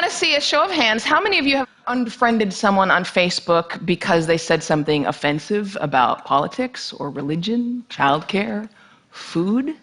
want to see a show of hands. How many of you have unfriended someone on Facebook because they said something offensive about politics or religion, childcare, food?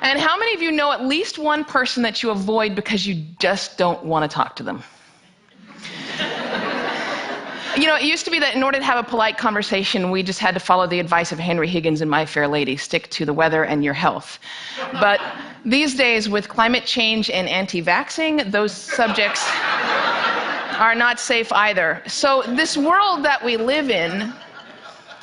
And how many of you know at least one person that you avoid because you just don't want to talk to them? You know, it used to be that in order to have a polite conversation, we just had to follow the advice of Henry Higgins in My Fair Lady, stick to the weather and your health. But these days, with climate change and anti-vaxxing, those subjects are not safe either. So this world that we live in,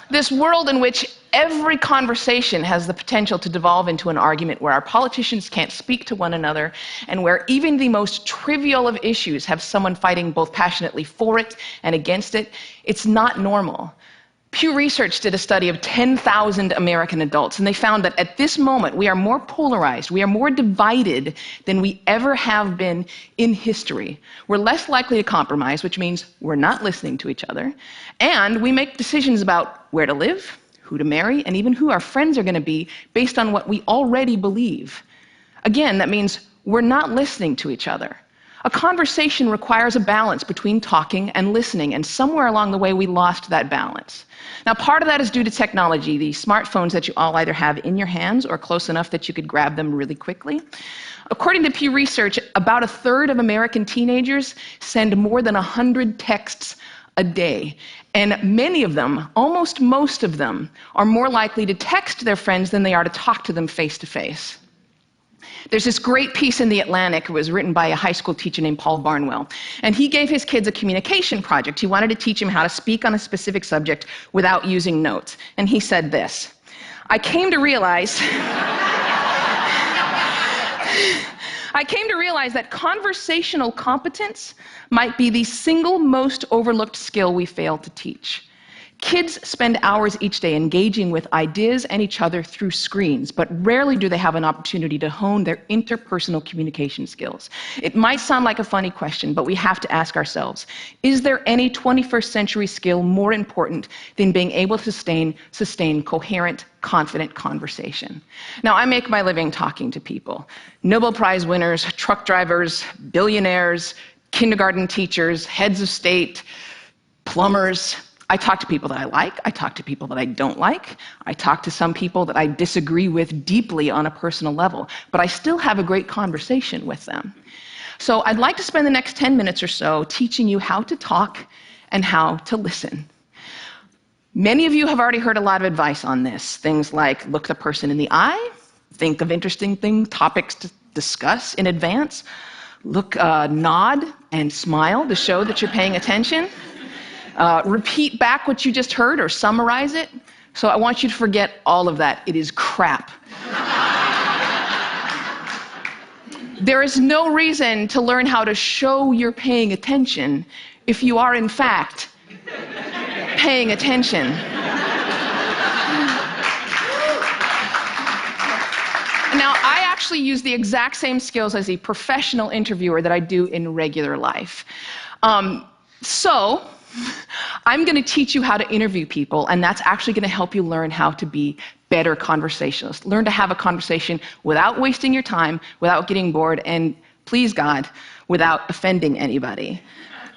this world in which every conversation has the potential to devolve into an argument, where our politicians can't speak to one another, and where even the most trivial of issues have someone fighting both passionately for it and against it, it's not normal. Pew Research did a study of 10,000 American adults, and they found that at this moment we are more polarized, we are more divided than we ever have been in history. We're less likely to compromise, which means we're not listening to each other, and we make decisions about where to live, who to marry, and even who our friends are going to be based on what we already believe. Again, that means we're not listening to each other. A conversation requires a balance between talking and listening, and somewhere along the way we lost that balance. Now, part of that is due to technology, the smartphones that you all either have in your hands or close enough that you could grab them really quickly. According to Pew Research, about a third of American teenagers send more than 100 texts a day. And many of them, almost most of them, are more likely to text their friends than they are to talk to them face to face. There's this great piece in The Atlantic. It was written by a high school teacher named Paul Barnwell. And he gave his kids a communication project. He wanted to teach them how to speak on a specific subject without using notes. And he said this: I came to realize that conversational competence might be the single most overlooked skill we fail to teach. Kids spend hours each day engaging with ideas and each other through screens, but rarely do they have an opportunity to hone their interpersonal communication skills. It might sound like a funny question, but we have to ask ourselves, is there any 21st century skill more important than being able to sustain coherent, confident conversation? Now, I make my living talking to people. Nobel Prize winners, truck drivers, billionaires, kindergarten teachers, heads of state, plumbers. I talk to people that I like, I talk to people that I don't like, I talk to some people that I disagree with deeply on a personal level, but I still have a great conversation with them. So I'd like to spend the next 10 minutes or so teaching you how to talk and how to listen. Many of you have already heard a lot of advice on this. Things like look the person in the eye, think of interesting topics to discuss in advance, nod and smile to show that you're paying attention. Repeat back what you just heard or summarize it. So I want you to forget all of that. It is crap. There is no reason to learn how to show you're paying attention if you are, in fact, paying attention. Now, I actually use the exact same skills as a professional interviewer that I do in regular life. So I'm going to teach you how to interview people, and that's actually going to help you learn how to be better conversationalists. Learn to have a conversation without wasting your time, without getting bored, and please God, without offending anybody.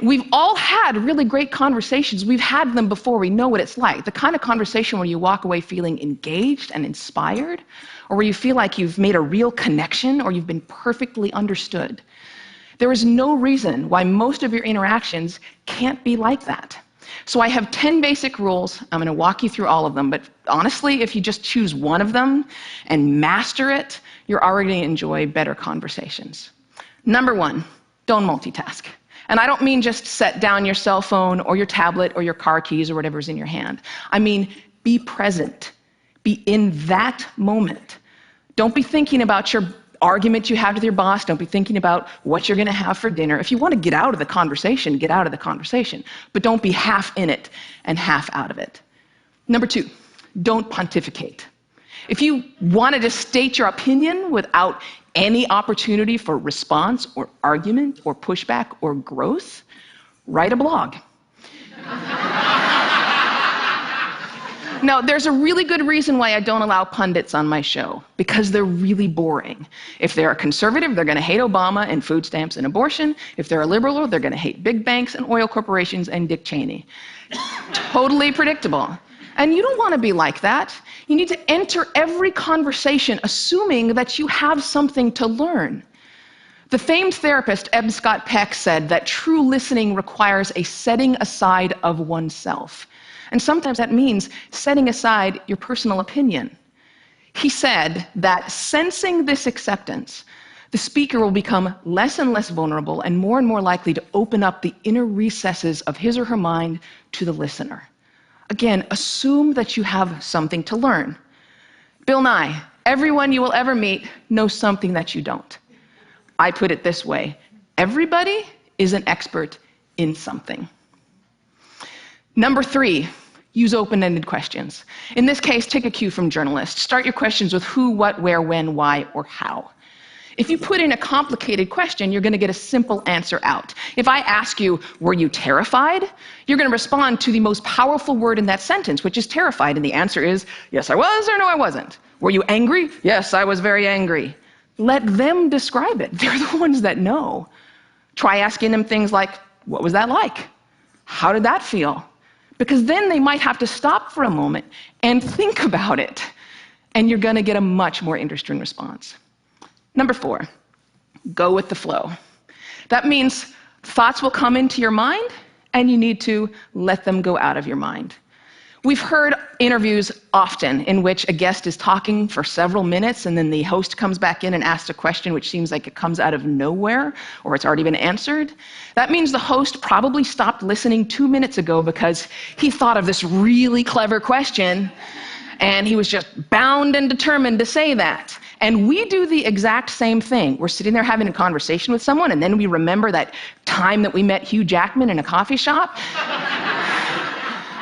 We've all had really great conversations. We've had them before. We know what it's like. The kind of conversation where you walk away feeling engaged and inspired, or where you feel like you've made a real connection, or you've been perfectly understood. There is no reason why most of your interactions can't be like that. So I have 10 basic rules. I'm going to walk you through all of them, but honestly, if you just choose one of them and master it, you're already going to enjoy better conversations. Number 1, don't multitask. And I don't mean just set down your cell phone or your tablet or your car keys or whatever's in your hand. I mean, be present. Be in that moment. Don't be thinking about your argument you have with your boss. Don't be thinking about what you're going to have for dinner. If you want to get out of the conversation, get out of the conversation. But don't be half in it and half out of it. Number 2, don't pontificate. If you want to just state your opinion without any opportunity for response or argument or pushback or growth, write a blog. No, there's a really good reason why I don't allow pundits on my show, because they're really boring. If they're a conservative, they're going to hate Obama and food stamps and abortion. If they're a liberal, they're going to hate big banks and oil corporations and Dick Cheney. Totally predictable. And you don't want to be like that. You need to enter every conversation assuming that you have something to learn. The famed therapist Eb Scott Peck said that true listening requires a setting aside of oneself. And sometimes that means setting aside your personal opinion. He said that sensing this acceptance, the speaker will become less and less vulnerable and more likely to open up the inner recesses of his or her mind to the listener. Again, assume that you have something to learn. Bill Nye, everyone you will ever meet knows something that you don't. I put it this way: everybody is an expert in something. Number 3, use open-ended questions. In this case, take a cue from journalists. Start your questions with who, what, where, when, why, or how. If you put in a complicated question, you're going to get a simple answer out. If I ask you, were you terrified? You're going to respond to the most powerful word in that sentence, which is terrified, and the answer is, yes, I was, or no, I wasn't. Were you angry? Yes, I was very angry. Let them describe it. They're the ones that know. Try asking them things like, what was that like? How did that feel? Because then they might have to stop for a moment and think about it, and you're going to get a much more interesting response. Number 4, go with the flow. That means thoughts will come into your mind, and you need to let them go out of your mind. We've heard interviews often in which a guest is talking for several minutes, and then the host comes back in and asks a question which seems like it comes out of nowhere, or it's already been answered. That means the host probably stopped listening 2 minutes ago because he thought of this really clever question, and he was just bound and determined to say that. And we do the exact same thing. We're sitting there having a conversation with someone, and then we remember that time that we met Hugh Jackman in a coffee shop,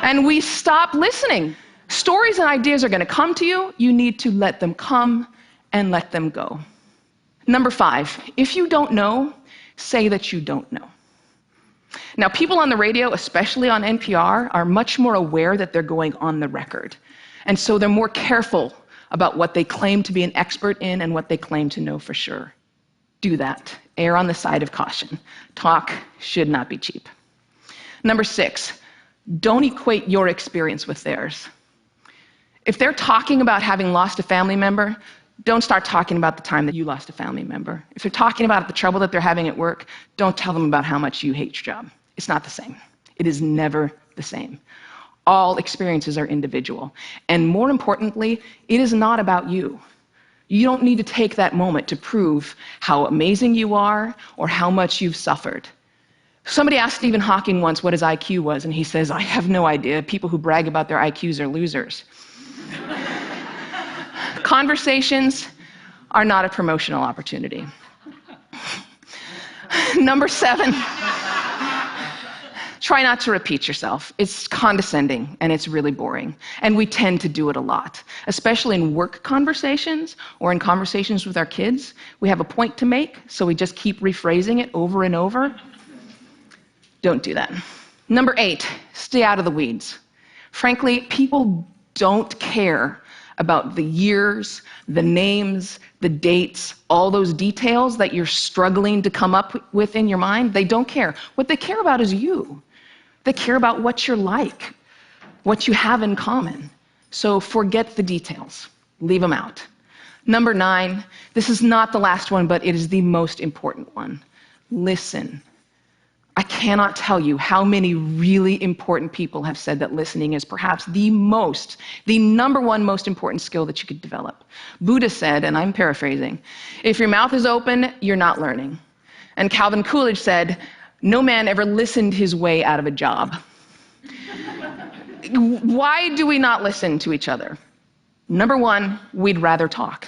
and we stop listening. Stories and ideas are going to come to you. You need to let them come and let them go. Number 5, if you don't know, say that you don't know. Now, people on the radio, especially on NPR, are much more aware that they're going on the record. And so they're more careful about what they claim to be an expert in and what they claim to know for sure. Do that. Err on the side of caution. Talk should not be cheap. Number 6, don't equate your experience with theirs. If they're talking about having lost a family member, don't start talking about the time that you lost a family member. If they're talking about the trouble that they're having at work, don't tell them about how much you hate your job. It's not the same. It is never the same. All experiences are individual. And more importantly, it is not about you. You don't need to take that moment to prove how amazing you are or how much you've suffered. Somebody asked Stephen Hawking once what his IQ was, and he says, I have no idea. People who brag about their IQs are losers. Conversations are not a promotional opportunity. Number 7. Try not to repeat yourself. It's condescending, and it's really boring. And we tend to do it a lot, especially in work conversations or in conversations with our kids. We have a point to make, so we just keep rephrasing it over and over. Don't do that. Number 8, stay out of the weeds. Frankly, people don't care about the years, the names, the dates, all those details that you're struggling to come up with in your mind. They don't care. What they care about is you. They care about what you're like, what you have in common. So forget the details. Leave them out. Number 9, this is not the last one, but it is the most important one. Listen. I cannot tell you how many really important people have said that listening is perhaps the number one most important skill that you could develop. Buddha said, and I'm paraphrasing, if your mouth is open, you're not learning. And Calvin Coolidge said, no man ever listened his way out of a job. Why do we not listen to each other? Number 1, we'd rather talk.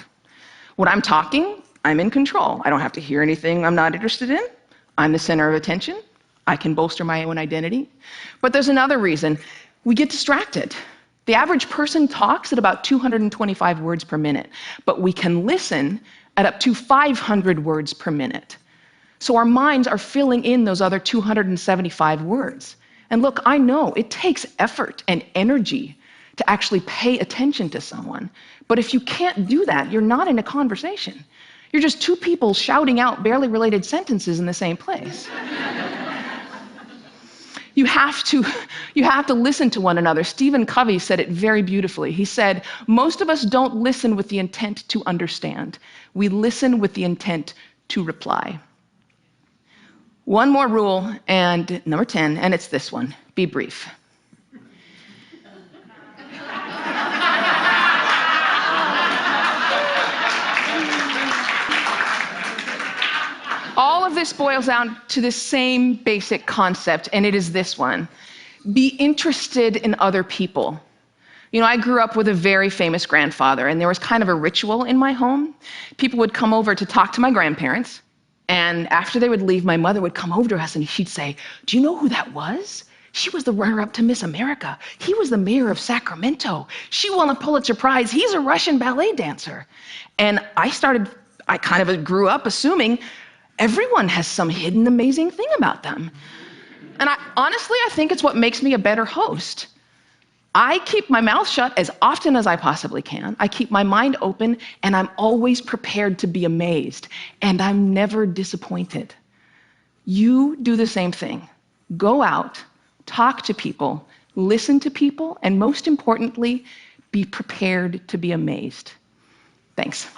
When I'm talking, I'm in control. I don't have to hear anything I'm not interested in. I'm the center of attention. I can bolster my own identity. But there's another reason. We get distracted. The average person talks at about 225 words per minute, but we can listen at up to 500 words per minute. So our minds are filling in those other 275 words. And look, I know it takes effort and energy to actually pay attention to someone. But if you can't do that, you're not in a conversation. You're just two people shouting out barely related sentences in the same place. You have to listen to one another. Stephen Covey said it very beautifully. He said, most of us don't listen with the intent to understand. We listen with the intent to reply. One more rule, and number 10, and it's this one: be brief. All of this boils down to the same basic concept, and it is this one: be interested in other people. You know, I grew up with a very famous grandfather, and there was kind of a ritual in my home. People would come over to talk to my grandparents, and after they would leave, my mother would come over to us and she'd say, "Do you know who that was? She was the runner-up to Miss America. He was the mayor of Sacramento. She won a Pulitzer Prize. He's a Russian ballet dancer." And I kind of grew up assuming everyone has some hidden amazing thing about them. And honestly, I think it's what makes me a better host. I keep my mouth shut as often as I possibly can. I keep my mind open, and I'm always prepared to be amazed. And I'm never disappointed. You do the same thing. Go out, talk to people, listen to people, and most importantly, be prepared to be amazed. Thanks.